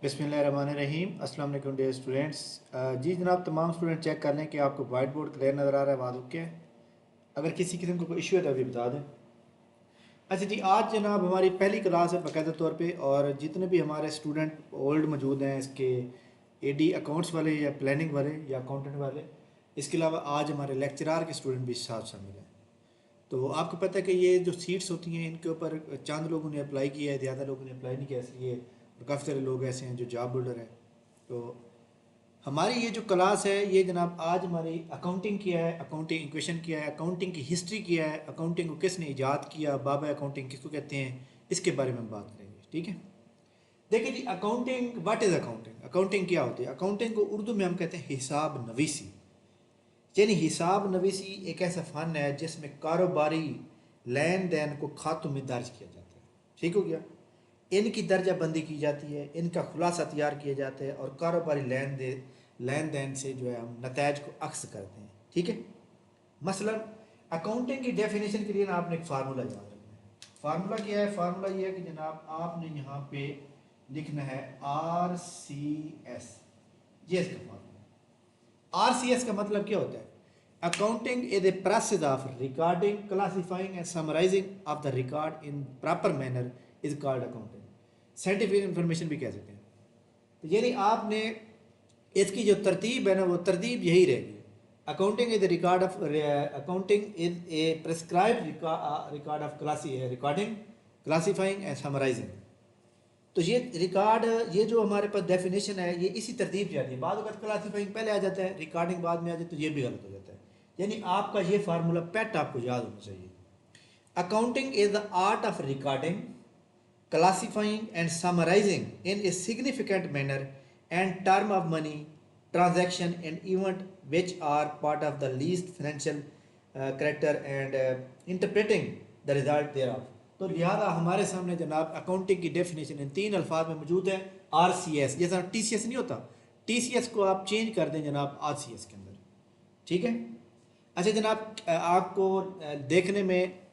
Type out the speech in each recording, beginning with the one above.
बिस्मिल्लाहिर्रहमानिर्रहीम। अस्सलाम वालेकुम डियर स्टूडेंट्स। जी जनाब, तमाम स्टूडेंट चेक कर लें कि आपको वाइट बोर्ड क्लियर नज़र आ रहा है। वाद ओके। अगर किसी किस्म का कोई इशू है तो अभी बता दें। अच्छा जी, आज जनाब हमारी पहली क्लास है बाकायदा तौर पे, और जितने भी हमारे स्टूडेंट ओल्ड मौजूद हैं इसके एडी अकाउंट्स वाले या प्लानिंग वाले या अकाउंटेंट वाले, इसके अलावा आज हमारे लेक्चरार के स्टूडेंट भी साथ शामिल हैं। तो आपको पता है कि ये जो सीट्स होती हैं इनके ऊपर चंद लोगों ने अप्लाई किया है, ज़्यादा लोगों ने अप्लाई नहीं किया, इसलिए और काफ़ी सारे लोग ऐसे हैं जो जॉब होल्डर हैं। तो हमारी ये जो क्लास है ये जनाब आज हमारी अकाउंटिंग किया है, अकाउंटिंग इक्वेशन किया है, अकाउंटिंग की हिस्ट्री किया है, अकाउंटिंग को किसने ईजाद किया, बाबा अकाउंटिंग किसको कहते हैं, इसके बारे में हम बात करेंगे। ठीक है। देखिए जी, accounting, what is accounting? Accounting क्या होती है? अकाउंटिंग को उर्दू में हम कहते हैं हिसाब नवीसी। यानी हिसाब नवीसी एक ऐसा फ़न है जिसमें कारोबारी लेन देन को खातों में दर्ज किया जाता है। ठीक हो गया। इनकी दर्जाबंदी की जाती है, इनका खुलासा तैयार किया जाता है, और कारोबारी लेन देन से जो है हम नतज को अक्स करते हैं। ठीक है। मसलन अकाउंटिंग की डेफिनेशन के लिए ना आपने एक फार्मूला याद रखना है। फार्मूला क्या है? फार्मूला ये है कि जनाब आपने यहाँ पे लिखना है RCS। ये इसका फार्मूला। RCS का मतलब क्या होता है? Accounting is a process of recording, classifying and summarising of the record in proper manner is called accounting. Scientific information भी कह सकते हैं। तो यानी आपने इसकी जो तरतीब है ना, वो तरतीब यही रहेगी। Accounting is record of accounting is a prescribed record of recording, classifying and summarising. तो ये रिकॉर्ड, ये जो हमारे पास डेफिनेशन है ये इसी तरतीब से आती है। बाद वक्त क्लासिफाइंग पहले आ जाता है, रिकॉर्डिंग बाद में आ जाए तो ये भी गलत हो जाता है। यानी आपका ये फार्मूला पेट आपको याद होना चाहिए। Accounting is the art of recording, classifying and summarizing in a significant manner and term of money transaction and event which are part of the least financial character and interpreting the result thereof। तो लिहाजा हमारे सामने जनाब accounting की definition in तीन अल्फाज में मौजूद है। RCS, जैसा TCS नहीं होता, TCS को आप चेंज कर दें जनाब RCS के अंदर। ठीक है। अच्छा जनाब, आपको देखने में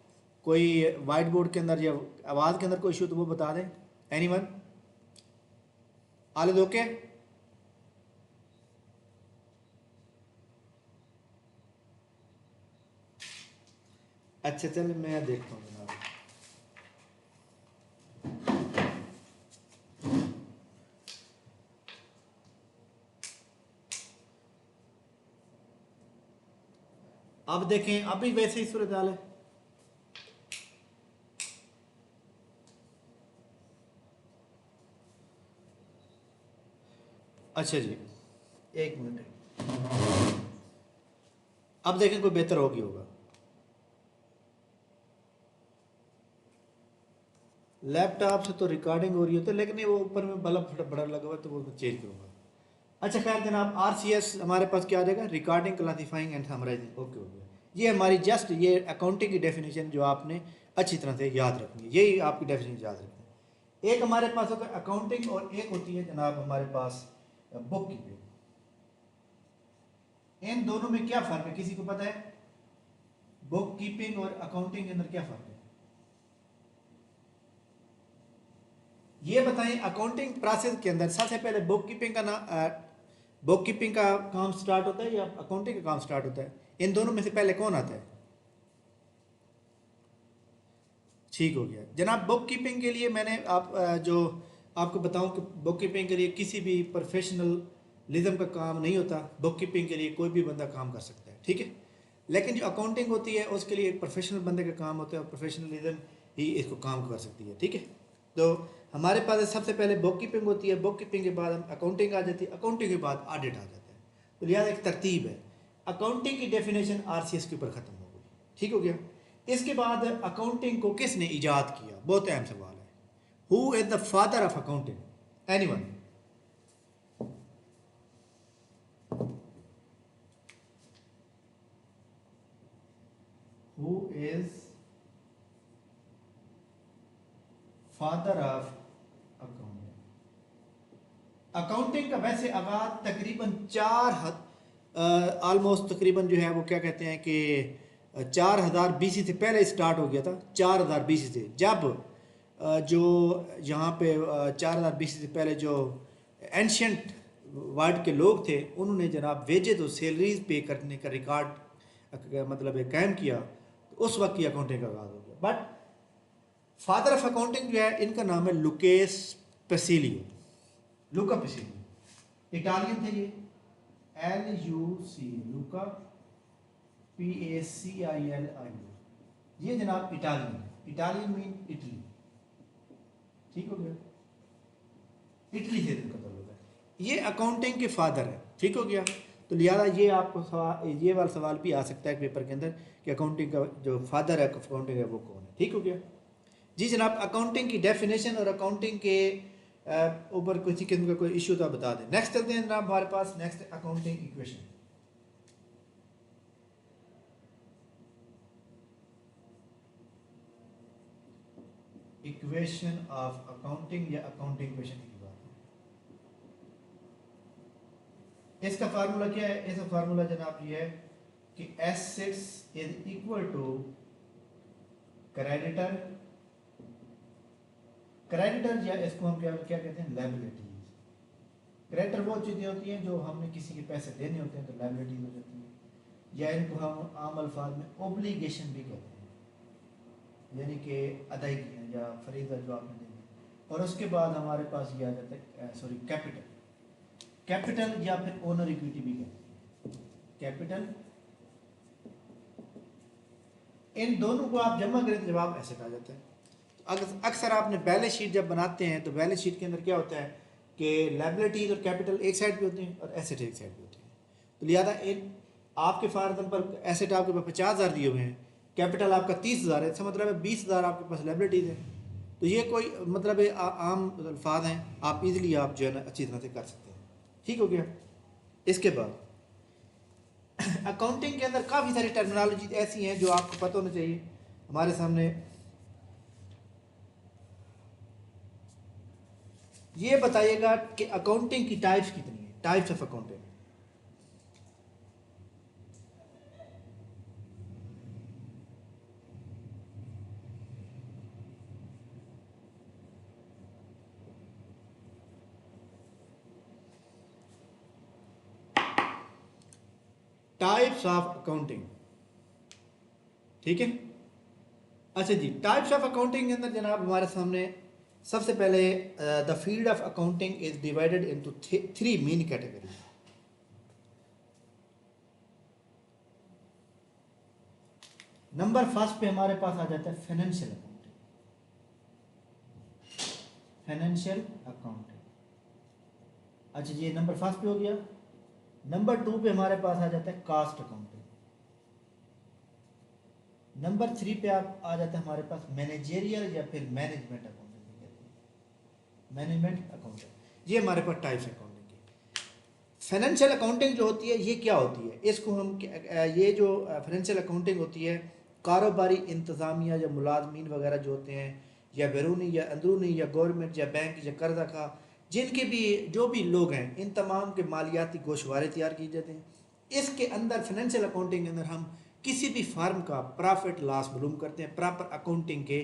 कोई वाइट बोर्ड के अंदर या आवाज़ के अंदर कोई इशू तो वो बता दें। एनीवन? All is okay? अच्छा चल मैं देखता हूँ जनाब। अब देखें, अभी वैसे ही सूरत हाल है। अच्छा जी, एक मिनट। अब देखें कोई बेहतर होगी होगा। लैपटॉप से तो रिकॉर्डिंग हो रही होती है, लेकिन वो ऊपर में बल्ब थोड़ा बड़ा लगा हुआ है तो वो मैं चेंज करूँगा। अच्छा खैर जनाब, RCS हमारे पास क्या आ जाएगा? Recording, classifying and summarising. Okay हो गया। ये हमारी जस्ट ये अकाउंटिंग की डेफिनेशन जो आपने अच्छी तरह से याद रखनी है, यही आपकी डेफिनेशन याद रखनी है। एक हमारे पास होता है अकाउंटिंग और एक होती है जनाब हमारे पास बुक कीपिंग। इन दोनों में क्या फ़र्क है, किसी को पता है? बुक कीपिंग और अकाउंटिंग के अंदर क्या फ़र्क है? ये बताएं। अकाउंटिंग प्रोसेस के अंदर सबसे पहले बुक कीपिंग का काम स्टार्ट होता है या अकाउंटिंग का काम स्टार्ट होता है? इन दोनों में से पहले कौन आता है? ठीक हो गया जनाब। बुक कीपिंग के लिए मैंने जो आपको बताऊं कि बुक कीपिंग के लिए किसी भी प्रोफेशनलिज्म का काम नहीं होता। बुक कीपिंग के लिए कोई भी बंदा काम कर सकता है। ठीक है। लेकिन जो अकाउंटिंग होती है उसके लिए एक प्रोफेशनल बंदे का काम होता है, और प्रोफेशनलिज्म ही इसको काम कर सकती है। ठीक है। तो हमारे पास सबसे पहले बुक कीपिंग होती है, बुक कीपिंग के बाद हम अकाउंटिंग आ जाती है, अकाउंटिंग के बाद ऑडिट आ जाता है। तो लिहाजा एक तरतीब है। अकाउंटिंग की डेफिनेशन RCS के ऊपर ख़त्म हो गई। ठीक हो गया। इसके बाद अकाउंटिंग को किसने ईजाद किया? बहुत अहम सवाल है। Who is the father of accounting? Anyone? Who is father of accounting? Accounting का वैसे आगाज तकरीबन ऑलमोस्ट तकरीबन जो है वो क्या कहते हैं कि 4000 BC से पहले स्टार्ट हो गया था। 4000 BC से, जब जो यहाँ पे 4000 BC से पहले जो एंशंट वर्ल्ड के लोग थे, उन्होंने जनाब वेजेस और सैलरीज पे करने का रिकॉर्ड मतलब कायम किया, तो उस वक्त की अकाउंटिंग का आगाज़ हो गया। बट फादर ऑफ अकाउंटिंग जो है, इनका नाम है लुकेस पेसिलियो, लूका पेसिलियो। इटालियन थे ये, LUC, लूका PACILIO। ये जनाब इटालियन है, इटालियन मीन इटली, ठीक हो गया, इटली से इनका तल्लुक है। ये अकाउंटिंग के फादर है, ठीक हो गया। तो लिहाजा ये आपको सवाल, ये वाला सवाल भी आ सकता है पेपर के अंदर कि अकाउंटिंग का जो फादर है अकाउंटिंग है वो कौन है, ठीक हो गया जी जनाब। अकाउंटिंग की डेफिनेशन और अकाउंटिंग के ऊपर किसी किस्म का कोई इशू तो बता दें। नेक्स्ट चलते हैं जनाब हमारे पास, next accounting equation. Equation of accounting या अकाउंटिंग इक्वेशन की बात है। इसका फार्मूला क्या है? इसका फार्मूला जनाब ये है कि assets is equal to creditor, creditor या इसको हम क्या क्या कहते हैं, लायबिलिटीज। क्रेडिटर वो चीज़ें होती हैं जो हमने किसी के पैसे देने होते हैं, तो लायबिलिटीज हो जाती है, या इनको हम आम अल्फाज में ओब्लिगेशन भी कहते हैं, यानी कि अदायगियाँ या फरीदा जो आपने देनी है। और उसके बाद हमारे पास ये आ जाता है सॉरी कैपिटल, कैपिटल या फिर ओनर इक्विटी भी कहते हैं, कैपिटल। इन दोनों को आप जमा करें तो जवाब एसेट आ जाता है। अक्सर आपने बैलेंस शीट जब बनाते हैं तो बैलेंस शीट के अंदर क्या होता है कि लायबिलिटीज और कैपिटल एक साइड पे होते हैं और एसेट एक साइड पे होते हैं। तो लिहाजा इन आपके फार्म पर एसेट आपके पास 50,000 दिए हुए हैं, कैपिटल आपका 30,000 है, इसका मतलब है 20,000 आपके पास लायबिलिटीज है। तो ये कोई मतलब है आम अल्फाज हैं, आप इजीली आप जो है ना अच्छी तरह से कर सकते हैं, ठीक हो गया। इसके बाद अकाउंटिंग के अंदर काफ़ी सारी टर्मिनोलॉजी ऐसी हैं जो आपको पता होना चाहिए। हमारे सामने ये बताइएगा कि अकाउंटिंग की टाइप्स कितनी है, types of accounting. Types of accounting, ठीक है। अच्छा जी, टाइप्स ऑफ अकाउंटिंग के अंदर जनाब हमारे सामने सबसे पहले the field of accounting is divided into 3 main category. Number first पे हमारे पास आ जाता है फाइनेंशियल अकाउंटिंग, फाइनेंशियल अकाउंटिंग। अच्छा जी, नंबर फर्स्ट पे हो गया। नंबर 2 पे हमारे पास आ जाता है कास्ट अकाउंटिंग। नंबर 3 पे आप आ जाता है हमारे पास मैनेजेरियल या फिर मैनेजमेंट अकाउंटिंग कहते हैं, मैनेजमेंट अकाउंटिंग। ये हमारे पास टाइप्स अकाउंटिंग की। फाइनेंशियल अकाउंटिंग जो होती है ये क्या होती है, इसको हम ये जो फाइनेंशियल अकाउंटिंग होती है, कारोबारी इंतज़ामिया या मुलाजमीन वगैरह जो होते हैं, या बैरूनी या अंदरूनी या गवर्नमेंट या बैंक या कर्जा खा, जिनके भी जो भी लोग हैं, इन तमाम के मालियाती गोशवारे तैयार किए जाते हैं। इसके अंदर फाइनेंशियल अकाउंटिंग के अंदर हम किसी भी फार्म का प्रॉफिट लॉस मालूम करते हैं प्रॉपर अकाउंटिंग के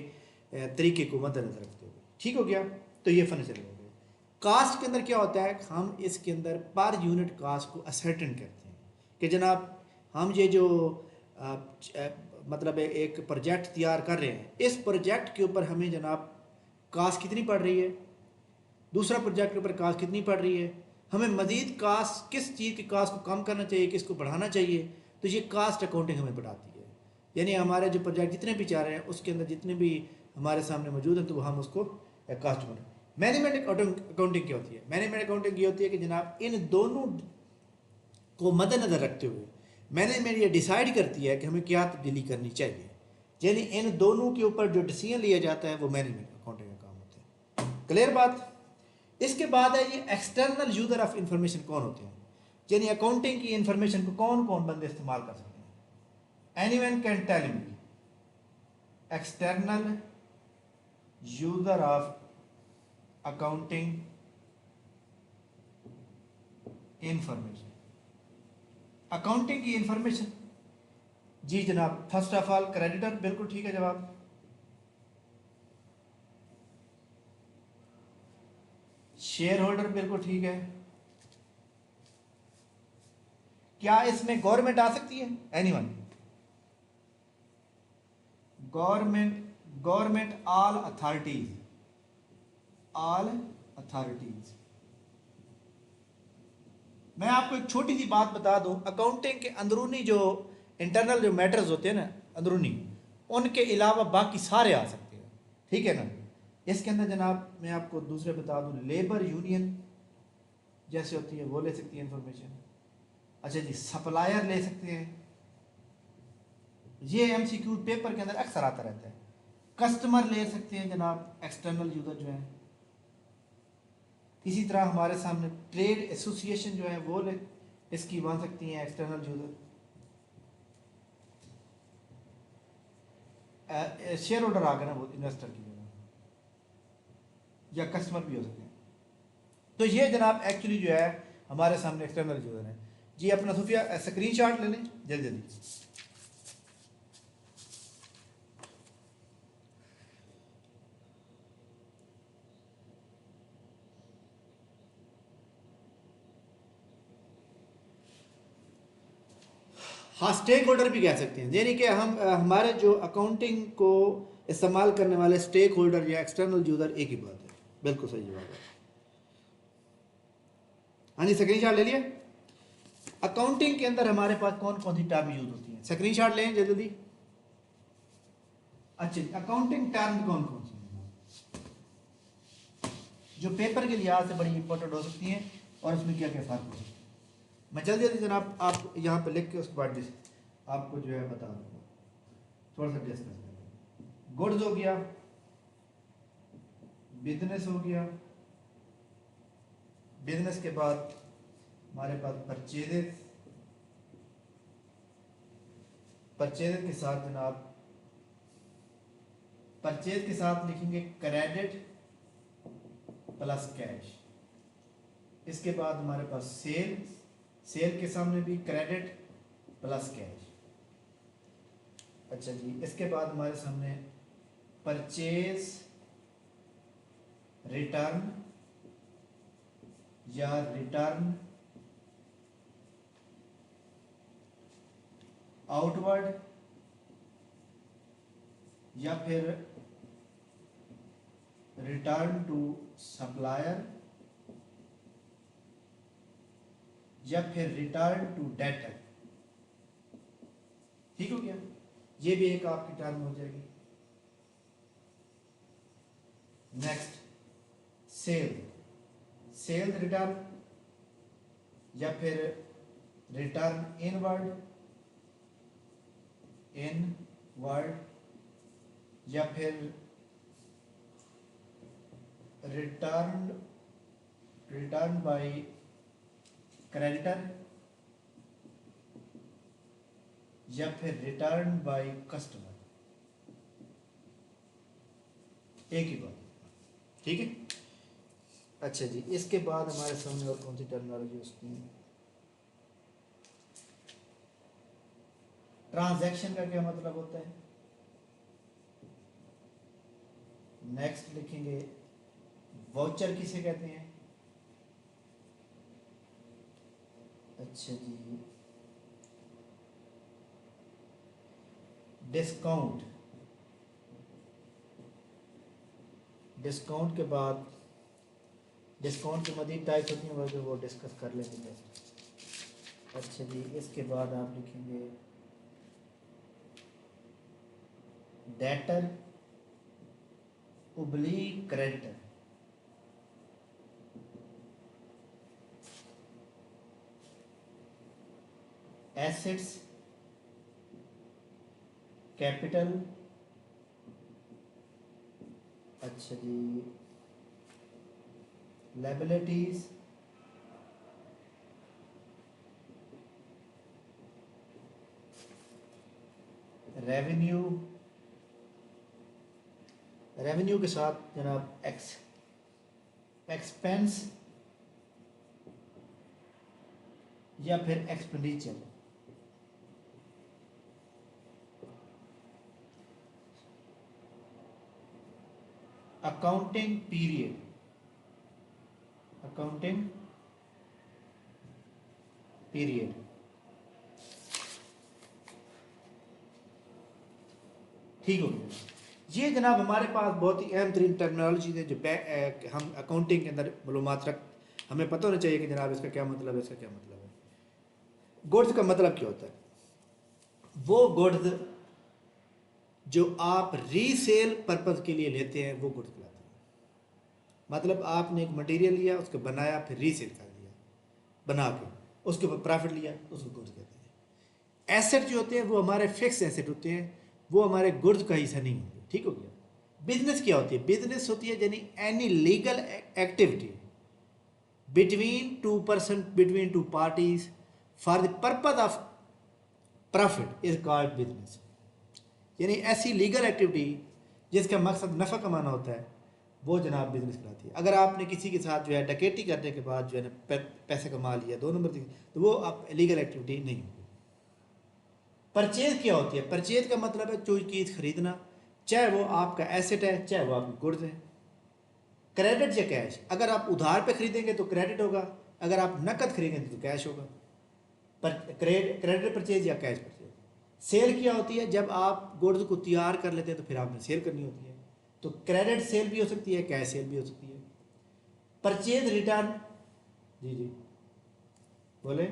तरीके को मद्देनजर रखते हुए, ठीक हो गया। तो ये फाइनेंशियल हो गया। कास्ट के अंदर क्या होता है, हम इसके अंदर पर यूनिट कास्ट को असर्टेन करते हैं कि जनाब हम ये जो मतलब एक प्रोजेक्ट तैयार कर रहे हैं, इस प्रोजेक्ट के ऊपर हमें जनाब कास्ट कितनी पड़ रही है, दूसरा प्रोजेक्ट के ऊपर कास्ट कितनी पड़ रही है, हमें मज़ीद कास्ट किस चीज़ की कास्ट को कम करना चाहिए, किसको बढ़ाना चाहिए। तो ये कास्ट अकाउंटिंग हमें बढ़ाती है, यानी हमारे जो प्रोजेक्ट जितने भी चाह रहे हैं उसके अंदर जितने भी हमारे सामने मौजूद हैं तो हम उसको कास्ट बढ़ा। मैनेजमेंट अकाउंटिंग क्या होती है? मैनेजमेंट अकाउंटिंग ये होती है कि जनाब इन दोनों को मद्देनजर रखते हुए मैनेजमेंट ये डिसाइड करती है कि हमें क्या तब्दीली करनी चाहिए, यानी इन दोनों के ऊपर जो डिसीजन लिया जाता है वो मैनेजमेंट अकाउंटिंग का काम होता है। क्लियर बात? इसके बाद है ये एक्सटर्नल यूजर ऑफ इंफॉर्मेशन कौन होते हैं, यानी अकाउंटिंग की इंफॉर्मेशन को कौन कौन बंदे इस्तेमाल कर सकते हैं। Anyone can tell me external user of accounting information, accounting की इंफॉर्मेशन। जी जनाब, फर्स्ट ऑफ ऑल क्रेडिटर, बिल्कुल ठीक है जवाब। शेयर होल्डर बिल्कुल ठीक है। क्या इसमें गवर्नमेंट आ सकती है? Anyone? Government all authorities, all authorities. मैं आपको एक छोटी सी बात बता दूं, अकाउंटिंग के अंदरूनी जो इंटरनल जो मैटर्स होते हैं ना अंदरूनी, उनके अलावा बाकी सारे आ सकते हैं, ठीक है ना। इसके अंदर जनाब मैं आपको दूसरे बता दूं, लेबर यूनियन जैसे होती है वो ले सकती है इंफॉर्मेशन। अच्छा जी, सप्लायर ले सकते हैं, ये एमसीक्यू पेपर के अंदर अक्सर आता रहता है। कस्टमर ले सकते हैं जनाब, एक्सटर्नल यूजर जो है। इसी तरह हमारे सामने ट्रेड एसोसिएशन जो है वो इसकी बन सकती हैं एक्सटर्नल यूजर। शेयर होल्डर आ गए ना वो इन्वेस्टर की जगह, या कस्टमर भी हो सकते हैं। तो ये जनाब एक्चुअली जो है हमारे सामने एक्सटर्नल यूजर है जी। अपना सुफिया स्क्रीन शॉट ले लें जल्दी जल्दी। हाँ, स्टेक होल्डर भी कह सकते हैं, यानी कि हम हमारे जो अकाउंटिंग को इस्तेमाल करने वाले स्टेक होल्डर या एक्सटर्नल यूजर एक ही बात है। बिल्कुल सही जवाब है। हाँ जी, स्क्रीन शॉट ले लिया। अकाउंटिंग के अंदर हमारे पास कौन कौन सी टर्म यूज होती हैं, स्क्रीन शॉट लें जल्दी जल्दी। अच्छा, अकाउंटिंग टर्म कौन कौन सी हैं जो पेपर के लिहाज से बड़ी इंपॉर्टेंट हो सकती हैं, और उसमें क्या क्या फर्क हो सकता है। मैं जल्दी जल्दी जनाब आप यहाँ पे लिख के उसके बाद आपको जो है बता दूँगा, थोड़ा सा डिस्कस करें। गुड्स हो गया, बिजनेस हो गया, बिजनेस के बाद हमारे पास परचेजेस, परचेज के साथ जनाब परचेज के साथ लिखेंगे क्रेडिट प्लस कैश। इसके बाद हमारे पास सेल, सेल के सामने भी क्रेडिट प्लस कैश। अच्छा जी, इसके बाद हमारे सामने परचेज रिटर्न या रिटर्न आउटवर्ड, या फिर रिटर्न टू सप्लायर, या फिर रिटर्न टू डेटर। ठीक हो गया, ये भी एक आपकी टर्म हो जाएगी। नेक्स्ट सेल, सेल रिटर्न, या फिर रिटर्न इनवर्ड, इनवर्ड, या फिर रिटर्न रिटर्न बाय क्रेडिटर, या फिर रिटर्न बाय कस्टमर। एक ही बात, ठीक है। अच्छा जी, इसके बाद हमारे सामने और कौन सी टर्मिनोलॉजी होती है। ट्रांजैक्शन का क्या मतलब होता है। नेक्स्ट लिखेंगे वाउचर किसे कहते हैं। अच्छा जी, डिस्काउंट, डिस्काउंट के बाद डिस्काउंट की मज़ीद टाइप होती हैं जो वो डिस्कस कर लेंगे। अच्छा जी, इसके बाद आप लिखेंगे debtor oblique creditor. Assets, capital. अच्छा जी, लायबिलिटीज, रेवेन्यू, रेवेन्यू के साथ जनाब एक्सपेंस या फिर expenditure. Accounting period, accounting period. ठीक हो गया। ये जनाब हमारे पास बहुत ही अहम तरीन टर्मिनोलॉजी है जो हम अकाउंटिंग के अंदर मालूमात रख, हमें पता होना चाहिए कि जनाब इसका क्या मतलब है, इसका क्या मतलब है। गुड्स का मतलब क्या होता है? वो गुड्स जो आप रीसेल पर्पज़ के लिए लेते हैं वो गुड्स कहलाते हैं। मतलब आपने एक मटेरियल लिया, उसको बनाया, फिर रीसेल कर दिया बना के, उसके ऊपर प्रॉफिट लिया, उसको गुड्स कहते हैं। एसेट जो होते हैं वो हमारे फिक्स एसेट होते हैं, वो हमारे गुड्स का हिस्सा नहीं होंगे। ठीक हो गया। बिजनेस क्या होती है? बिजनेस होती है यानी any legal activity between two person, between two parties for the purpose of profit is called business. यानी ऐसी लीगल एक्टिविटी जिसका मकसद नफ़ा कमाना होता है वो जनाब बिजनेस कहलाती है। अगर आपने किसी के साथ जो है डकैती करने के बाद जो है ना पैसे कमा लिया, 2 नंबर, तो वो आप लीगल एक्टिविटी नहीं होगी। परचेज क्या होती है? परचेज का मतलब है कोई चीज़ खरीदना, चाहे वो आपका एसेट है, चाहे वो आपकी गुड्स है। क्रेडिट या कैश, अगर आप उधार पे खरीदेंगे तो क्रेडिट होगा, अगर आप नकद खरीदेंगे तो कैश होगा। पर क्रेडिट परचेज या कैश परचेज। सेल क्या होती है? जब आप गुड्स को तैयार कर लेते हैं तो फिर आपने सेल करनी होती है, तो क्रेडिट सेल भी हो सकती है, कैश सेल भी हो सकती है। परचेज रिटर्न, जी जी बोले।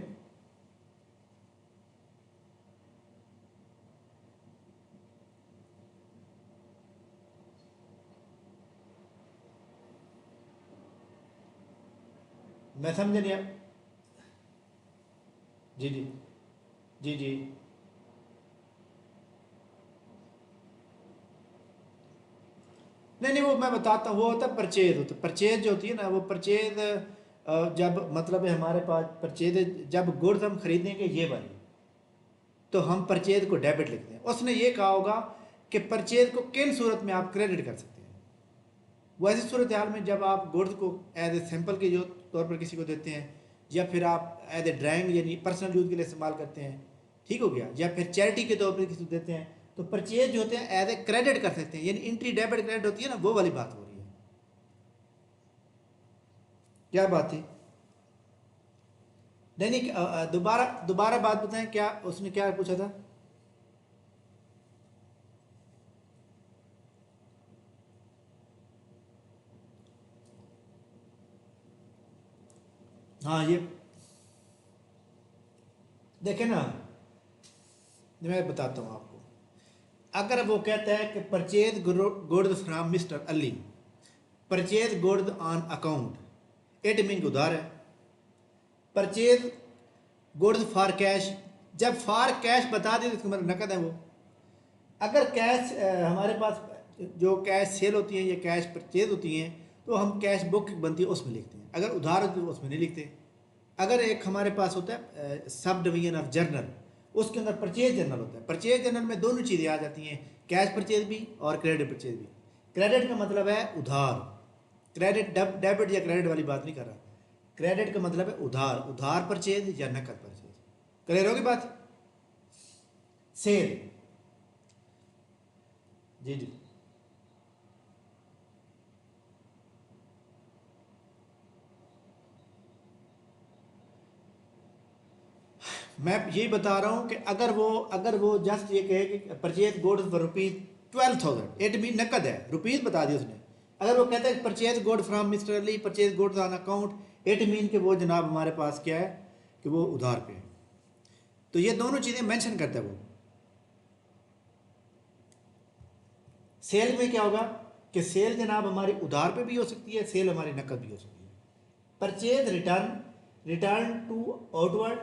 मैं समझ नहीं। जी जी जी जी नहीं नहीं, वो मैं बताता हूँ। वो होता है परचेज, होता है परचेज जो होती है ना, वो परचेज जब मतलब है हमारे पास परचेज जब गुड्स हम खरीदेंगे ये वाली, तो हम परचेज को डेबिट लिखते हैं। उसने ये कहा होगा कि परचेज को किन सूरत में आप क्रेडिट कर सकते हैं। वो ऐसी सूरत हाल में जब आप गुड्स को एज ए सैंपल के जो तौर पर किसी को देते हैं, या फिर आप एज ए ड्राइंग यानी पर्सनल यूज़ के लिए इस्तेमाल करते हैं, ठीक हो गया, या फिर चैरिटी के तौर पर किसी को देते हैं, तो परचेज जो होते हैं एज ए क्रेडिट कर सकते हैं। यानी इंट्री डेबिट क्रेडिट होती है ना, वो वाली बात हो रही है। क्या बात थी? नहीं नहीं, दोबारा दोबारा बात बताएं, क्या उसने क्या पूछा था? हाँ ये देखे ना, मैं बताता हूँ आपको। अगर वो कहता है कि purchase goods from mister Ali, purchase goods on account, it mean उधार है। परचेज गुड्स फॉर कैश, जब फॉर कैश बता दें तो इसका मतलब नकद है वो। अगर कैश हमारे पास जो कैश सेल होती है या कैश परचेज होती हैं, तो हम कैश बुक बनती है उसमें लिखते हैं। अगर उधार होती है तो उसमें नहीं लिखते। अगर एक हमारे पास होता है सब डिवीजन ऑफ जर्नल, उसके अंदर परचेज जर्नल होता है। परचेज जर्नल में दोनों चीज़ें आ जाती हैं, कैश परचेज भी और क्रेडिट परचेज भी। क्रेडिट का मतलब है उधार, क्रेडिट डेबिट या क्रेडिट वाली बात नहीं कर रहा। क्रेडिट का मतलब है उधार, उधार परचेज या नकद परचेज। क्लियर होगी बात? सेल, जी जी मैं यही बता रहा हूँ कि अगर वो जस्ट ये कहे कि purchase goods for ₹12,000, it mean नकद है, रुपीज़ बता दिया उसने। अगर वो कहता है purchase good from mister Ali, purchase goods on account, it mean कि वो जनाब हमारे पास क्या है कि वो उधार पे है। तो ये दोनों चीज़ें मेंशन करता है वो। सेल में क्या होगा कि सेल जनाब हमारी उधार पे भी हो सकती है, सेल हमारी नकद भी हो सकती है। Purchase return, return to outward,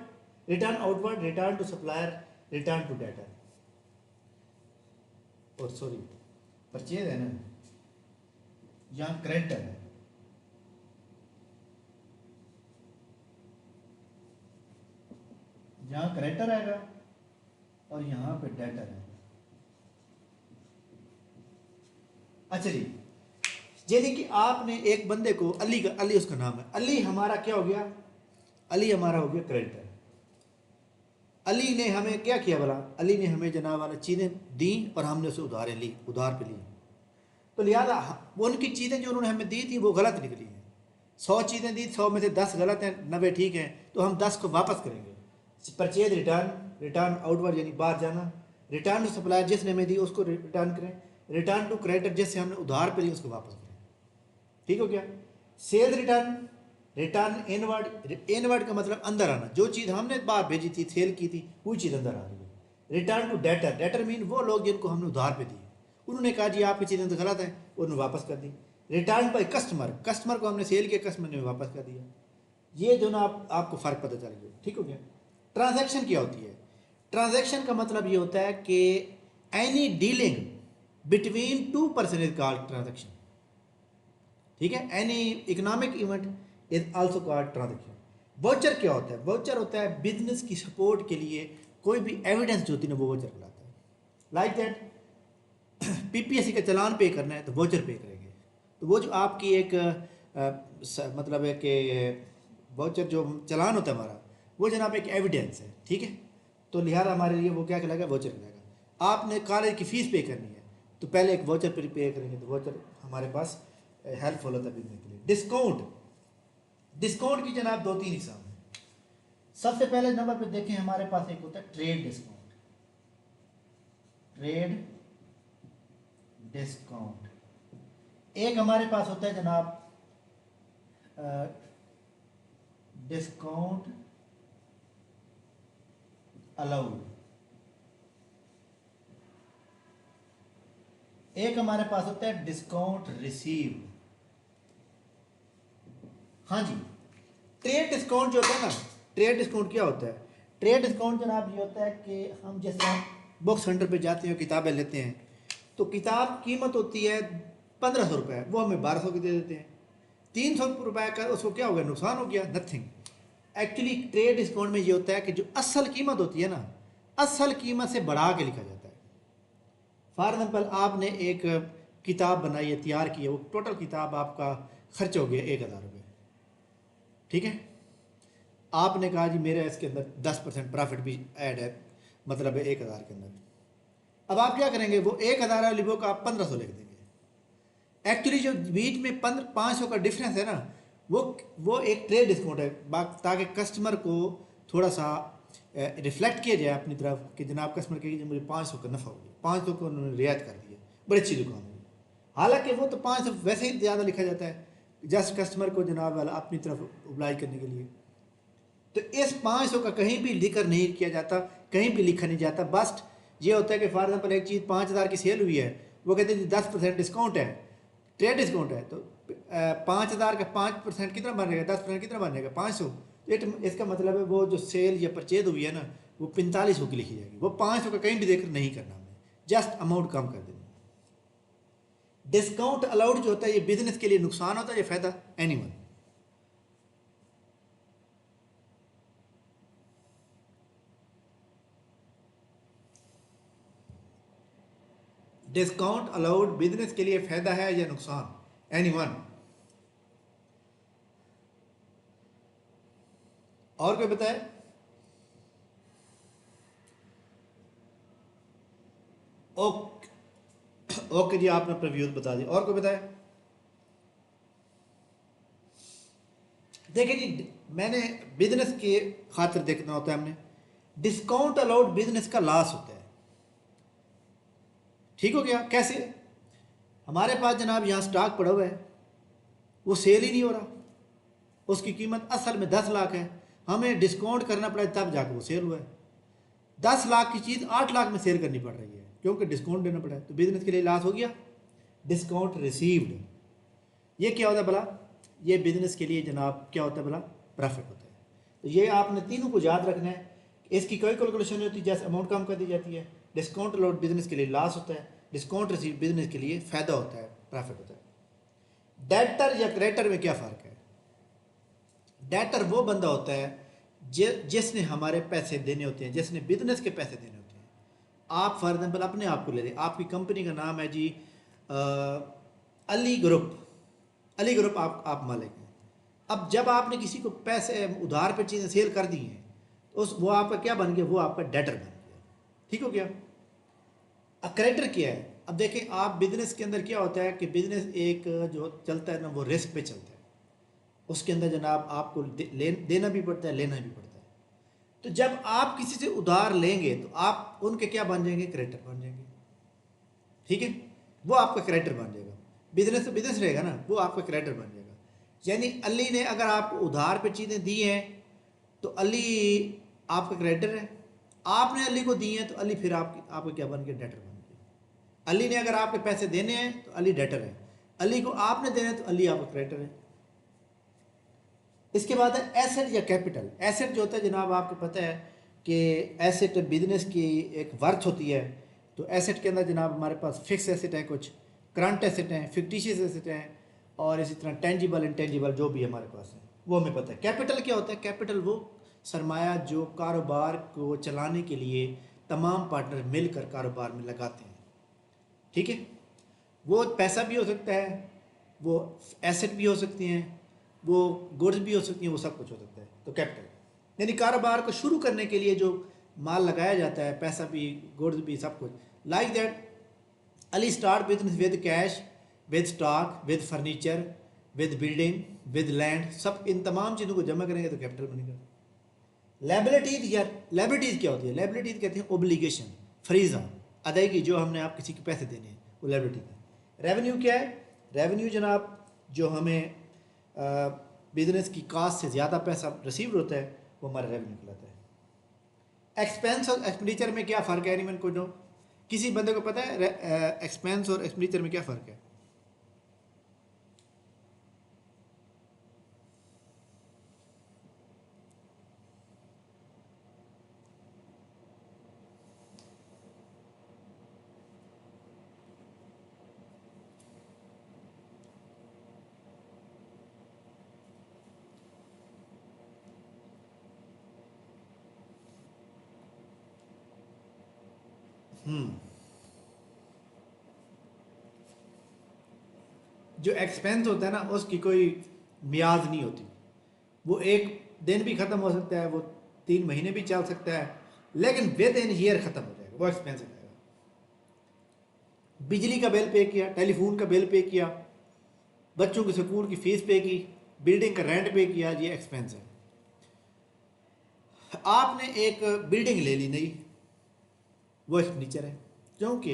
return outward, return to supplier, return to debtor, और सॉरी परचेज है ना, यहाँ क्रेडिटर है, यहाँ क्रेडिटर आएगा और यहाँ पे डेटर है। अच्छा जी, यानी कि आपने एक बंदे को अली का, अली उसका नाम है, अली हमारा क्या हो गया? अली हमारा हो गया क्रेडिटर। अली ने हमें क्या किया भला? अली ने हमें जनाब वाला चीज़ें दी और हमने उसे उधार ली, उधार पे ली। तो लिहाजा वो उनकी चीज़ें जो उन्होंने हमें दी थी वो गलत निकली हैं। 100 चीज़ें दी, 100 में से 10 गलत हैं, 90 ठीक हैं, तो हम 10 को वापस करेंगे। परचेज रिटर्न, रिटर्न आउटवर्ड यानी बाहर जाना, रिटर्न टू सप्लायर जिसने हमें दी उसको रिटर्न करें, रिटर्न टू क्रेडिटर जिससे हमने उधार पे ली उसको वापस करें। ठीक हो गया। Cell return, return inward, inward का मतलब अंदर आना, जो चीज़ हमने बाहर भेजी थी सेल की थी वही चीज़ अंदर आ रही है। Return to debtor, debtor mean वो लोग जिनको हमने उधार पे दी, उन्होंने कहा जी आपकी चीज़ें तो गलत हैं, उन्होंने वापस कर दी। रिटर्न बाय कस्टमर, कस्टमर को हमने सेल किया, कस्टमर ने वापस कर दिया। ये जो ना आपको फ़र्क पता चल गया। ठीक हो गया। ट्रांजैक्शन क्या होती है? ट्रांजैक्शन का मतलब ये होता है कि any dealing between two person is called transaction. ठीक है, any economic event is also called transaction. Voucher क्या होता है? वाउचर होता है बिजनेस की सपोर्ट के लिए कोई भी एविडेंस जो होती है ना वो वाउचर कहलाता है। लाइक दैट पीपीएससी का चालान पे करना है तो वाउचर पे करेंगे, तो वो जो आपकी एक मतलब है कि वाउचर जो चालान होता है हमारा वो जनाब एक एविडेंस है। ठीक है, तो लिहाजा हमारे लिए वो क्या कहलाएगा? वाउचर कहलाएगा। आपने कॉलेज की फ़ीस पे करनी है तो पहले एक वाउचर पे करेंगे, तो वाउचर हमारे पास हेल्पफुल होता है बिजनेस के लिए। डिस्काउंट, डिस्काउंट की जनाब 2-3 हिसाब है। सबसे पहले नंबर पे देखें हमारे पास एक होता है ट्रेड डिस्काउंट, ट्रेड डिस्काउंट। एक हमारे पास होता है जनाब डिस्काउंट अलाउड, एक हमारे पास होता है डिस्काउंट रिसीव। हाँ जी, ट्रेड डिस्काउंट जो होता है ना, ट्रेड डिस्काउंट क्या होता है? ट्रेड डिस्काउंट जनाब ये होता है कि हम जैसे बुक सेंटर पे जाते हैं किताबें लेते हैं, तो किताब कीमत होती है 1500 रुपये, वो हमें 1200 की दे देते हैं। 300 रुपये का उसको क्या हो गया? नुकसान हो गया? नथिंग। एक्चुअली ट्रेड डिस्काउंट में ये होता है कि जो असल कीमत होती है ना, असल कीमत से बढ़ा के लिखा जाता है। फॉर एग्जाम्पल आपने एक किताब बनाई है, तैयार की है, वो टोटल किताब आपका खर्च हो गया 1000 रुपये। ठीक है, आपने कहा जी मेरे इसके अंदर 10% प्रॉफिट भी ऐड है, मतलब है 1000 के अंदर। अब आप क्या करेंगे? वो 1000 वाली बुक आप 1500 लिख देंगे। एक्चुअली जो बीच में 500 का डिफरेंस है ना, वो एक ट्रेड डिस्काउंट है, ताकि कस्टमर को थोड़ा सा रिफ्लेक्ट किया जाए अपनी तरफ कि जनाब कस्टमर कहेगी मुझे 500 का नफ़ा हो गया, 500 को उन्होंने रियायत कर दिया, बड़ी अच्छी दुकान होगी। हालांकि वो तो 500 वैसे ही ज़्यादा लिखा जाता है जस्ट कस्टमर को जनाब वाला अपनी तरफ उबलाइज करने के लिए। तो इस 500 का कहीं भी जिक्र नहीं किया जाता, कहीं भी लिखा नहीं जाता। बस ये होता है कि फॉर एग्जाम्पल एक चीज़ 5000 की सेल हुई है, वो कहते हैं 10% डिस्काउंट है, ट्रेड डिस्काउंट है, तो 5000 का 5% कितना बनेगा? 10% कितना बनेगा? 500। इसका मतलब है वो जो सेल या परचेज हुई है ना वो 4500 की लिखी जाएगी। वो 500 का कहीं भी जिक्र नहीं करना हमें, जस्ट अमाउंट कम कर देना। डिस्काउंट अलाउड जो होता है ये बिजनेस के लिए नुकसान होता है या फ़ायदा? एनीवन? डिस्काउंट अलाउड बिजनेस के लिए फायदा है या नुकसान? एनीवन? और कोई बताए? ओके, ओके जी, आपने अपना व्यूज बता दिया। और कोई बताए? देखिए जी, मैंने बिजनेस के खातिर देखना होता है हमने, डिस्काउंट अलाउड बिजनेस का लॉस होता है। ठीक हो गया? कैसे? हमारे पास जनाब यहाँ स्टॉक पड़ा हुआ है, वो सेल ही नहीं हो रहा, उसकी कीमत असल में 10 लाख है, हमें डिस्काउंट करना पड़ा तब जाकर वो सेल हुआ है। 10 लाख की चीज़ 8 लाख में सेल करनी पड़ रही है क्योंकि डिस्काउंट देना पड़ा है, तो बिजनेस के लिए लॉस हो गया। डिस्काउंट रिसीव्ड, ये क्या होता है भला? ये बिजनेस के लिए जनाब क्या होता है भला? प्रॉफिट होता है। तो ये आपने तीनों को याद रखना है। इसकी कोई कैलकुलेशन नहीं होती, जैसे अमाउंट कम कर दी जाती है। डिस्काउंट अलाउड बिजनेस के लिए लॉस होता है, डिस्काउंट रिसीव बिजनेस के लिए फ़ायदा होता है, प्रॉफिट होता है। डेटर या क्रेडिटर में क्या फ़र्क है? डेटर वो बंदा होता है जिसने हमारे पैसे देने होते हैं, जिसने बिजनेस के पैसे देने होते हैं। आप फॉर एग्जाम्पल अपने आप को ले लें, आपकी कंपनी का नाम है जी अली ग्रुप, अली ग्रुप आप मालिक हैं। अब जब आपने किसी को पैसे उधार पे चीज़ें सेल कर दी हैं तो वो आपका क्या बन गया? वो आपका डेटर बन गया। ठीक हो गया? अब क्रेडिटर क्या है? अब देखें आप बिजनेस के अंदर क्या होता है कि बिजनेस एक जो चलता है ना वो रिस्क पे चलता है। उसके अंदर जनाब आपको देना भी पड़ता है, लेना भी पड़ता है। तो जब आप किसी से उधार लेंगे तो आप उनके क्या बन जाएंगे, क्रेडिटर बन जाएंगे। ठीक है, वो आपका क्रेडिटर बन जाएगा। बिजनेस तो बिजनेस रहेगा ना, वो आपका क्रेडिटर बन जाएगा। यानी अली ने अगर आपको उधार पे चीज़ें दी हैं तो अली आपका क्रेडिटर है, आपने अली को दी हैं तो अली फिर आपका क्या बन गया, डेटर बन गया। अली ने अगर आपके पैसे देने हैं तो अली डेटर है, अली को आपने देने हैं तो अली आपका क्रेडिटर है। इसके बाद है एसेट या कैपिटल। एसेट जो होता है जनाब, आपको पता है कि एसेट बिजनेस की एक वर्थ होती है। तो एसेट के अंदर जनाब हमारे पास फिक्स एसेट है, कुछ करंट एसेट हैं, फिक्टिशियस एसेट हैं, और इसी तरह टेंजिबल इंटेंजिबल जो भी हमारे पास है वो हमें पता है। कैपिटल क्या होता है, कैपिटल वो सरमाया जो कारोबार को चलाने के लिए तमाम पार्टनर मिलकर कारोबार में लगाते हैं। ठीक है, वो पैसा भी हो सकता है, वो एसेट भी हो सकती हैं, वो गुड्स भी हो सकती हैं, वो सब कुछ हो सकता है। तो कैपिटल यानी कारोबार को शुरू करने के लिए जो माल लगाया जाता है, पैसा भी, गुड्स भी, सब कुछ। Like that Ali start business with cash, with stock, with furniture, with building, with land, सब इन तमाम चीज़ों को जमा करेंगे तो कैपिटल बनेगा। लायबिलिटीज, या लायबिलिटीज क्या होती है, लायबिलिटीज कहते हैं ओब्लिगेशन, फरीजा, अदायगी, जो हमने आप किसी के पैसे देने हैं, वो लायबिलिटी है। रेवेन्यू क्या है, रेवेन्यू जनाब जो हमें बिजनेस की कास्ट से ज़्यादा पैसा रिसीव होता है वो हमारा रेवेन्यू कहलाता है। एक्सपेंस और एक्सपेंडिचर में क्या फ़र्क है, एनीवन को नो, किसी बंदे को पता है एक्सपेंस और एक्सपेंडिचर में क्या फ़र्क है? जो एक्सपेंस होता है ना उसकी कोई मियाद नहीं होती, वो एक दिन भी ख़त्म हो सकता है, वो 3 महीने भी चल सकता है, लेकिन विद इन ईयर ख़त्म हो जाएगा, वो एक्सपेंस हो जाएगा। बिजली का बिल पे किया, टेलीफोन का बिल पे किया, बच्चों के स्कूल की फ़ीस पे की, बिल्डिंग का रेंट पे किया, ये एक्सपेंस है। आपने एक बिल्डिंग ले ली नई, वो एक्सपेंडिचर है, क्योंकि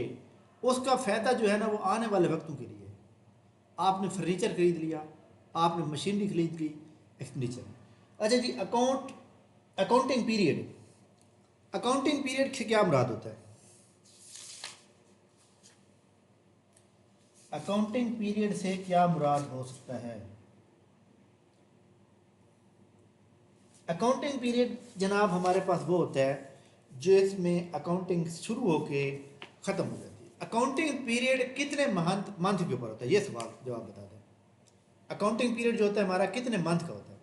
उसका फ़ायदा जो है ना वो आने वाले वक्तों के लिए है। आपने फर्नीचर खरीद लिया, आपने मशीनरी खरीद ली, एक्सपेंडिचर है। अच्छा जी, अकाउंटिंग पीरियड, अकाउंटिंग पीरियड से क्या मुराद होता है? अकाउंटिंग पीरियड से क्या मुराद हो सकता है? अकाउंटिंग पीरियड जनाब हमारे पास वो होता है जिसमें अकाउंटिंग शुरू होके ख़त्म हो जाती है। अकाउंटिंग पीरियड कितने मंथ के ऊपर होता है, ये सवाल जवाब बता दें। अकाउंटिंग पीरियड जो होता है हमारा कितने मंथ का होता है?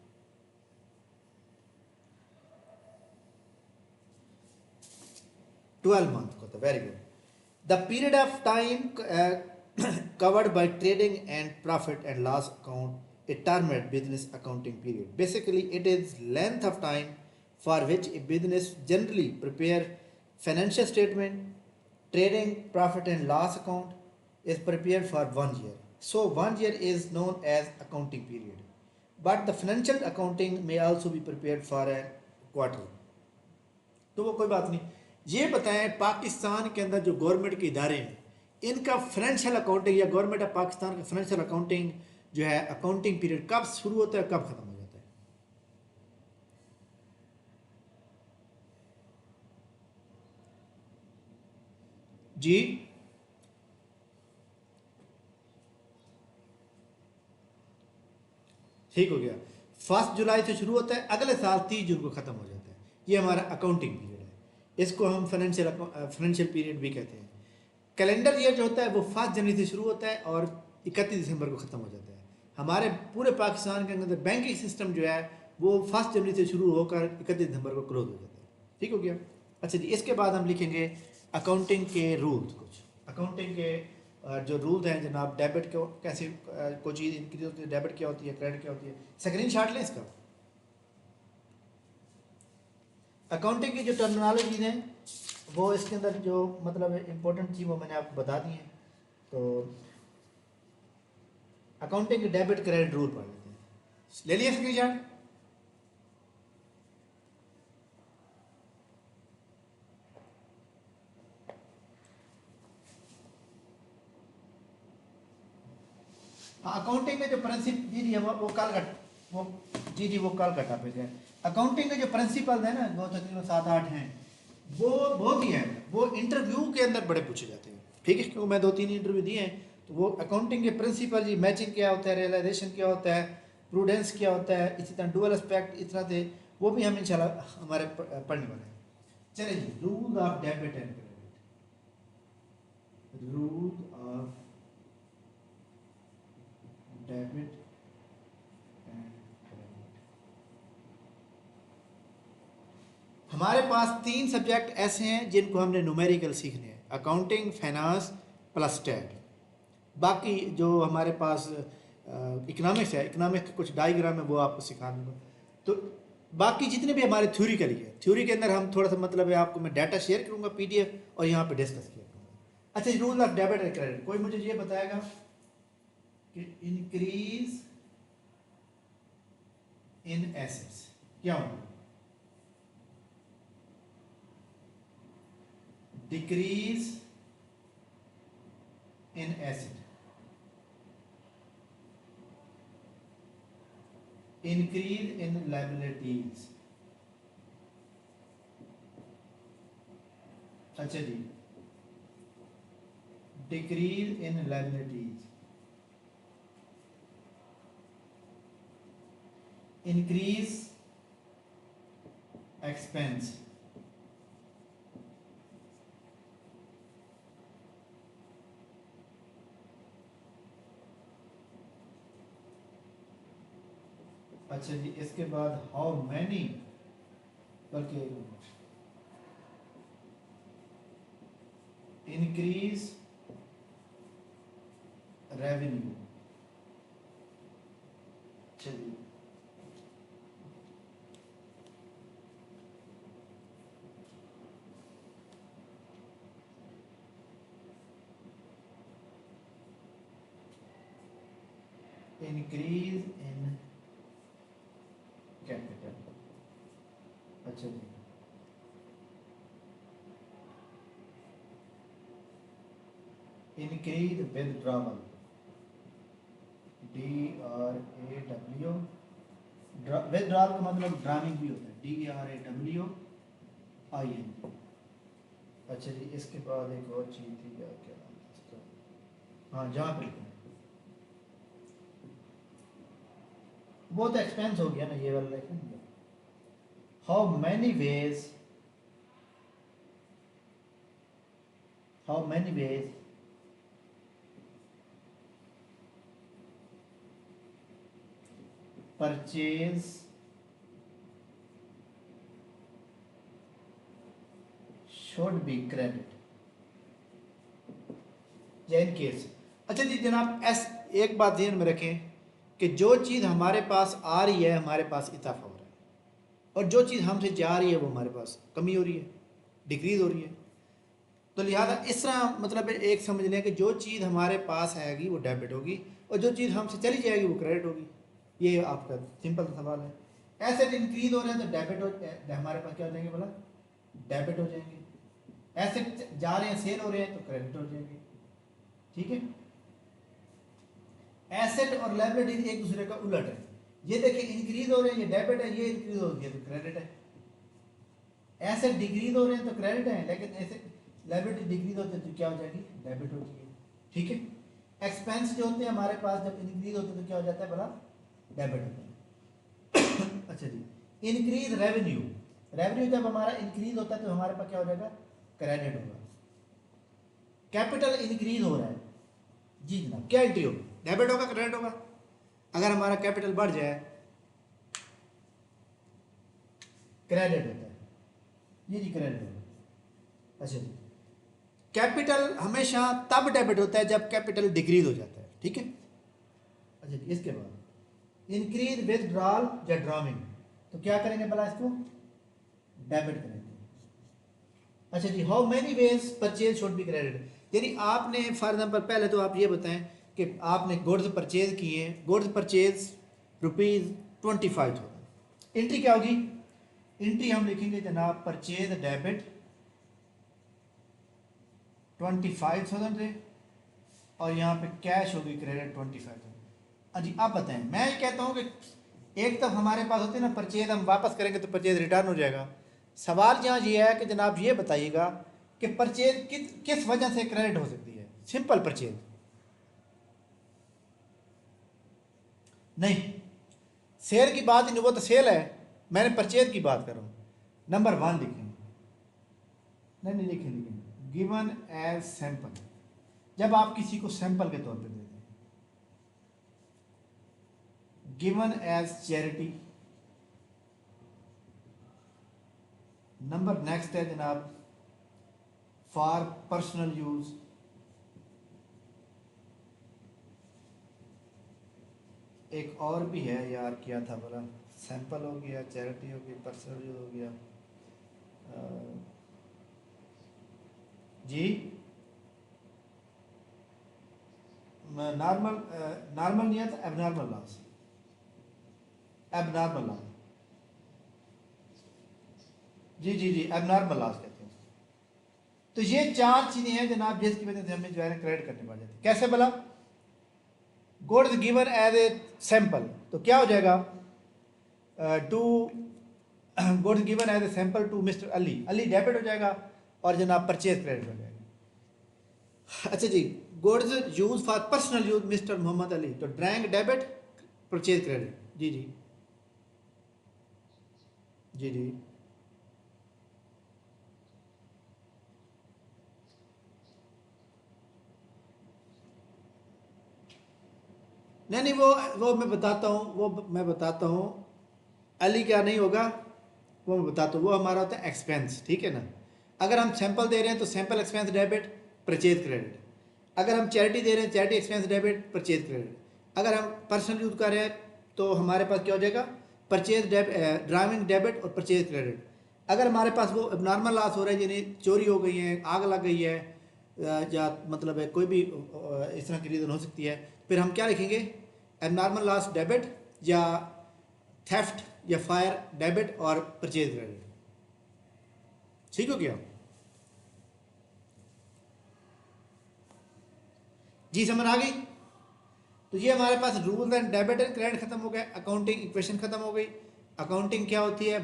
12 मंथ का होता है। Very good. The period of time covered by trading and profit and loss account, a term at business accounting period. Basically, it is length of time for which a business generally prepare financial statement, trading profit and loss account is prepared for 1 year. So 1 year is known as accounting period. But the financial accounting may also be prepared for a quarter. तो वो कोई बात नहीं। ये बताएं पाकिस्तान के अंदर जो गवर्नमेंट के इदारे हैं इनका फाइनेंशियल अकाउंटिंग या गवर्नमेंट ऑफ पाकिस्तान का फाइनेंशियल अकाउंटिंग जो है, अकाउंटिंग पीरियड कब शुरू होता है, कब खत्म हो जाता है? जी, ठीक हो गया। 1 जुलाई से शुरू होता है, अगले साल 30 जून को ख़त्म हो जाता है। ये हमारा अकाउंटिंग पीरियड है, इसको हम फाइनेंशियल पीरियड भी कहते हैं। कैलेंडर ईयर जो होता है वो 1 जनवरी से शुरू होता है और 31 दिसंबर को ख़त्म हो जाता है। हमारे पूरे पाकिस्तान के अंदर बैंकिंग सिस्टम जो है वो 1 जनवरी से शुरू होकर 31 दिसंबर को क्लोज हो जाता है। ठीक हो गया। अच्छा जी, इसके बाद हम लिखेंगे अकाउंटिंग के रूल्स। कुछ अकाउंटिंग के जो रूल्स हैं जनाब, डेबिट को कैसे कोई चीज़ इंक्रीज होती है, डेबिट क्या होती है, क्रेडिट क्या होती है। स्क्रीन शॉट लें इसका। अकाउंटिंग की जो टर्मिनोलॉजी हैं वो इसके अंदर जो मतलब इम्पोर्टेंट थी वो मैंने आपको बता दी है। तो अकाउंटिंग के डेबिट क्रेडिट रूल पढ़ लेते हैं। ले लिया स्क्रीनशॉट? हाँ, अकाउंटिंग में जो प्रिंसिपल जी वो कल का वो वो कल का टॉपिक है। अकाउंटिंग में जो प्रिंसिपल है ना, वो तकरीबन 7-8 हैं, वो बहुत ही है, वो इंटरव्यू के अंदर बड़े पूछे जाते हैं, ठीक है, क्योंकि मैं 2-3 इंटरव्यू दिए हैं। तो वो अकाउंटिंग के प्रिंसिपल जी, मैचिंग क्या होता है, रियलाइजेशन क्या होता है, प्रूडेंस क्या होता है, इसी तरह डुअल एस्पेक्ट, इस तरह से वो भी हम इंशाल्लाह हमारे पढ़ने वाले हैं। चलिए जी, rule of debit and credit. Rule of debit and credit. हमारे पास 3 सब्जेक्ट ऐसे हैं जिनको हमने न्यूमेरिकल सीखने हैं, अकाउंटिंग, फाइनेंस प्लस टैक्स। बाकी जो हमारे पास इकोनॉमिक्स है, इकोनॉमिक्स के कुछ डायग्राम है, वो आपको सिखा दूंगा। तो बाकी जितने भी हमारे थ्योरिकली है, थ्योरी के अंदर हम थोड़ा सा मतलब है, आपको मैं डाटा शेयर करूंगा पीडीएफ, और यहाँ पे डिस्कस किया करूँगा। अच्छा, rule of debit and credit, कोई मुझे ये बताएगा कि इंक्रीज इन एसेट्स क्या होगा, decrease in asset, increase in liabilities. अच्छा जी, decrease in liabilities, increase expense, अच्छा जी, इसके बाद हाउ मैनी, बल्कि इंक्रीज रेवेन्यू। चलिए, इंक्रीज इन कैपिटल। अच्छा जी, इंक्रीज विथड्रॉवल, DRAW, विथड्रॉवल का मतलब ड्रामिंग भी होता है, DRAWING। अच्छा जी, इसके बाद एक और चीज थी, क्या क्या नाम था इसका, हाँ, जहाँ पे लिखना बहुत एक्सपेंस हो गया ना ये वाला, लेकिन how many ways, how many ways purchase should be credit in case. अच्छा जी जनाब, एक बात ध्यान में रखें कि जो चीज़ हमारे पास आ रही है, हमारे पास इजाफा हो रहा है, और जो चीज़ हमसे जा रही है वो हमारे पास कमी हो रही है, डिक्रीज हो रही है। तो लिहाजा इस तरह मतलब एक समझ लें कि जो चीज़ हमारे पास आएगी वो डेबिट होगी, और जो चीज़ हमसे चली जाएगी वो क्रेडिट होगी। ये आपका सिंपल सवाल है। एसेट इंक्रीज हो रहे हैं तो डेबिट हो, हमारे पास क्या हो जाएंगे बोला, डेबिट हो जाएंगे। एसेट जा रहे हैं, सेल हो रहे हैं, तो क्रेडिट हो जाएंगे। ठीक है, एसेट और लायबिलिटी एक दूसरे का उलट है। ये देखिए, इंक्रीज हो रहे हैं, ये डेबिट है, ये इंक्रीज हो गया तो क्रेडिट है। एसेट डिक्रीज हो रहे हैं तो क्रेडिट है, लेकिन ऐसे लायबिलिटी डिक्रीज होती है तो क्या हो जाएगी, डेबिट हो जाएगी। ठीक है, एक्सपेंस जो होते हैं हमारे पास जब इंक्रीज होते हैं तो क्या हो जाता है बोला, डेबिट होता है। अच्छा जी, इंक्रीज रेवेन्यू, रेवेन्यू जब हमारा इंक्रीज होता है तो हमारे पास क्या हो जाएगा, क्रेडिट होगा। कैपिटल इंक्रीज हो रहा है जी जनाब, क्या एंट्री होगी, डेबिट होगा, क्रेडिट होगा। अगर हमारा कैपिटल बढ़ जाए, क्रेडिट होता है, ये जी क्रेडिट होगा। अच्छा जी, कैपिटल हमेशा तब डेबिट होता है जब कैपिटल डिक्रीज हो जाता है। ठीक है, अच्छा जी, इसके बाद इंक्रीज विथड्रॉल या ड्रॉइंग, तो क्या करेंगे भला, इसको डेबिट करेंगे। अच्छा जी, how many wage purchase should be credit, यानी आपने फॉर एग्जाम्पल पहले तो आप ये बताएं कि आपने गुड्स परचेज किए, गुड्स परचेज रुपीज़ 25,000। एंट्री क्या होगी? एंट्री हम लिखेंगे जनाब परचेज डेबिट 25,000 से, और यहाँ पे कैश होगी क्रेडिट 25,000। हाँ जी, आप बताएं। मैं ये कहता हूँ कि एक तरफ हमारे पास होती है ना परचेज, हम वापस करेंगे तो परचेज रिटर्न हो जाएगा। सवाल यहाँ ये है कि जनाब ये बताइएगा कि परचेज किस वजह से क्रेडिट हो सकती है। सिंपल परचेज नहीं, सेल की बात ही नहीं, वो तो सेल है, मैंने परचेज की बात कर रहा हूँ। नंबर 1 लिखेंगे, नहीं लिखेंगे गिवन एज सैंपल, जब आप किसी को सैंपल के तौर पे देते हैं। Given as charity. Number next है जनाब फॉर पर्सनल यूज। एक और भी है यार, क्या था बोला, सैंपल हो गया, चैरिटी हो गई, पर्सनल यूज हो गया। जी नॉर्मल, नॉर्मल नहीं आता, एबनॉर्मल लॉस, एबनॉर्मल लॉस। जी जी जी, एबनॉर्मल लॉस कहते हैं। तो ये 4 चीजें हैं जनाब जिसकी वजह से हमें जो है क्रेडिट करने पड़ जाती है। कैसे बोला? Goods given as a sample, तो क्या हो जाएगा? To goods given as a sample to mister Ali, Ali debit हो जाएगा, और जनाब परचेज क्रेडिट हो जाएगा। अच्छा जी, goods use for personal use mister Mohammad Ali, तो ड्रैंक डेबिट, परचेज क्रेडिट। जी जी जी जी नहीं, वो मैं बताता हूँ, वो मैं बताता हूँ। अली क्या नहीं होगा, वो मैं बताता हूँ। वो हमारा होता है एक्सपेंस, ठीक है ना। अगर हम सैंपल दे रहे हैं तो sample expense debit, purchase credit. अगर हम चैरिटी दे रहे हैं, charity expense debit, purchase credit. अगर हम पर्सनल यूज कर रहे हैं तो हमारे पास क्या हो जाएगा? परचेज ड्राइविंग डेबिट और परचेज क्रेडिट। अगर हमारे पास वो नॉर्मल लॉस हो रहा है, यानी चोरी हो गई है, आग लग गई है, या मतलब है कोई भी इस तरह की रीज़न हो सकती है, फिर हम क्या लिखेंगे? एबनॉर्मल लॉस डेबिट, या थेफ्ट या फायर डेबिट, और परचेज क्रेडिट। ठीक हो गया? जी समझ आ गई? तो ये हमारे पास rule and debit and credit खत्म हो गए, अकाउंटिंग इक्वेशन खत्म हो गई। अकाउंटिंग क्या होती है,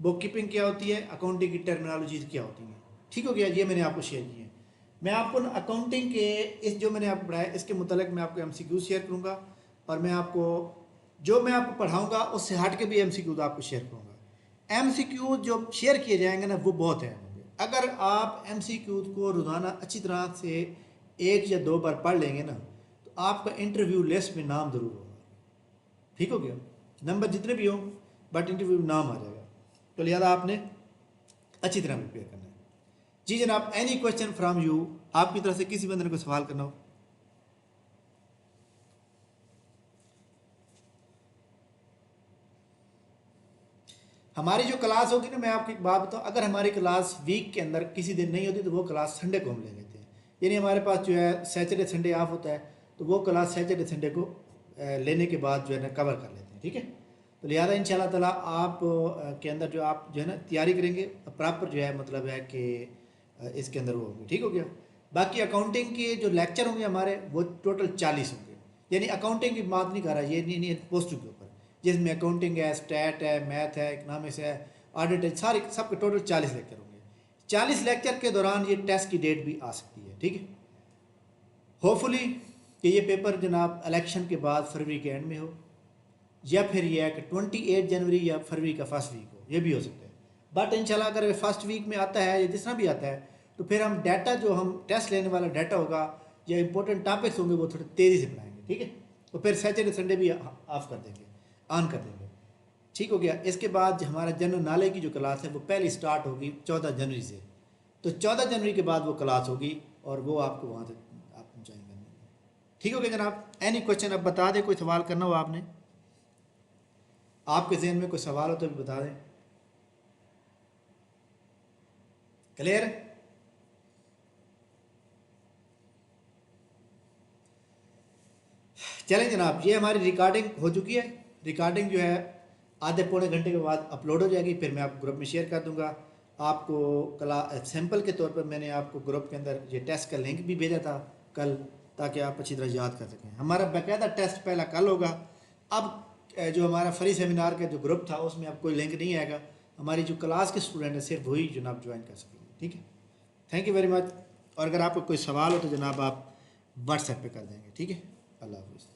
बुक कीपिंग क्या होती है, अकाउंटिंग की टर्मिनोलॉजीज क्या होती हैं। ठीक हो गया? ये मैंने आपको शेयर किए। मैं आपको अकाउंटिंग के इस जो मैंने आपको पढ़ाया इसके मुतालिक मैं आपको एमसीक्यू शेयर करूँगा, और मैं आपको जो मैं आपको पढ़ाऊँगा उससे हट के भी एमसीक्यूज आपको शेयर करूँगा। एमसीक्यू जो शेयर किए जाएंगे ना वो बहुत हैं होंगे। अगर आप एमसीक्यूज को रोज़ाना अच्छी तरह से 1 या 2 बार पढ़ लेंगे ना, तो आपका इंटरव्यू लिस्ट में नाम ज़रूर होगा। ठीक हो गया? नंबर जितने भी हो, बट इंटरव्यू में नाम आ जाएगा। तो लिहाजा आपने अच्छी तरह प्रिपेयर करना है। जी जनाब, एनी क्वेश्चन फ्रॉम यू, आपकी तरफ से किसी बंदे ने कोई सवाल करना हो? हमारी जो क्लास होगी ना, मैं आपको एक बात बताऊँ, अगर हमारी क्लास वीक के अंदर किसी दिन नहीं होती तो वो क्लास संडे को हम ले लेते हैं। यानी हमारे पास जो है सैटरडे संडे ऑफ होता है, तो वो क्लास सैटरडे संडे को लेने के बाद जो है ना कवर कर लेते हैं। ठीक है? तो लिहाजा इंशाल्लाह ताला आप के अंदर जो आप जो है ना तैयारी करेंगे प्रॉपर, जो है मतलब है कि इसके अंदर वो होगी। ठीक हो गया? बाकी अकाउंटिंग के जो लेक्चर होंगे हमारे वो टोटल 40 होंगे। यानी अकाउंटिंग की बात नहीं कर रहा, ये नहीं पोस्टों के ऊपर, जिसमें अकाउंटिंग है, स्टैट है, मैथ है, इकनॉमिक्स है, ऑडिट है, सारे सबके टोटल 40 लेक्चर होंगे। 40 लेक्चर के दौरान ये टेस्ट की डेट भी आ सकती है। ठीक है? होपफुली कि ये पेपर जनाब इलेक्शन के बाद फरवरी के एंड में हो, या फिर ये है कि 28 जनवरी या फरवरी का फर्स्ट वीक हो, ये भी हो सकता है। बट इंशाल्लाह अगर फर्स्ट वीक में आता है या जिस तरह भी आता है, तो फिर हम डाटा जो हम टेस्ट लेने वाला डाटा होगा या इंपॉर्टेंट टॉपिक्स होंगे वो थोड़ी तेज़ी से पढ़ाएंगे। ठीक है? तो फिर सैटरडे संडे भी ऑफ कर देंगे, ऑन कर देंगे। ठीक हो गया? इसके बाद हमारा जनरल नॉलेज की जो क्लास है वो पहले स्टार्ट होगी 14 जनवरी से। तो 14 जनवरी के बाद वो क्लास होगी, और वो आपको वहाँ से आप ज्वाइन करनी है। ठीक हो गया जनाब? एनी क्वेश्चन अब बता दें, कोई सवाल करना हो आपने, आपके जहन में कोई सवाल हो तो भी बता दें। क्लियर? चलें जनाब, ये हमारी रिकॉर्डिंग हो चुकी है। रिकॉर्डिंग जो है आधे पौने घंटे के बाद अपलोड हो जाएगी, फिर मैं आपको ग्रुप में शेयर कर दूंगा। आपको कला सैंपल के तौर पर मैंने आपको ग्रुप के अंदर ये टेस्ट का लिंक भी भेजा था कल, ताकि आप अच्छी तरह याद कर सकें। हमारा बाकायदा टेस्ट पहला कल होगा। अब जो हमारा फ्री सेमिनार का जो ग्रुप था उसमें अब कोई लिंक नहीं आएगा, हमारी जो क्लास के स्टूडेंट हैं सिर्फ वही जनाब ज्वाइन कर सकेंगे। ठीक है, थैंक यू वेरी मच। और अगर आपको कोई सवाल हो तो जनाब आप व्हाट्सएप पे कर देंगे। ठीक है, अल्लाह हाफ़िज़।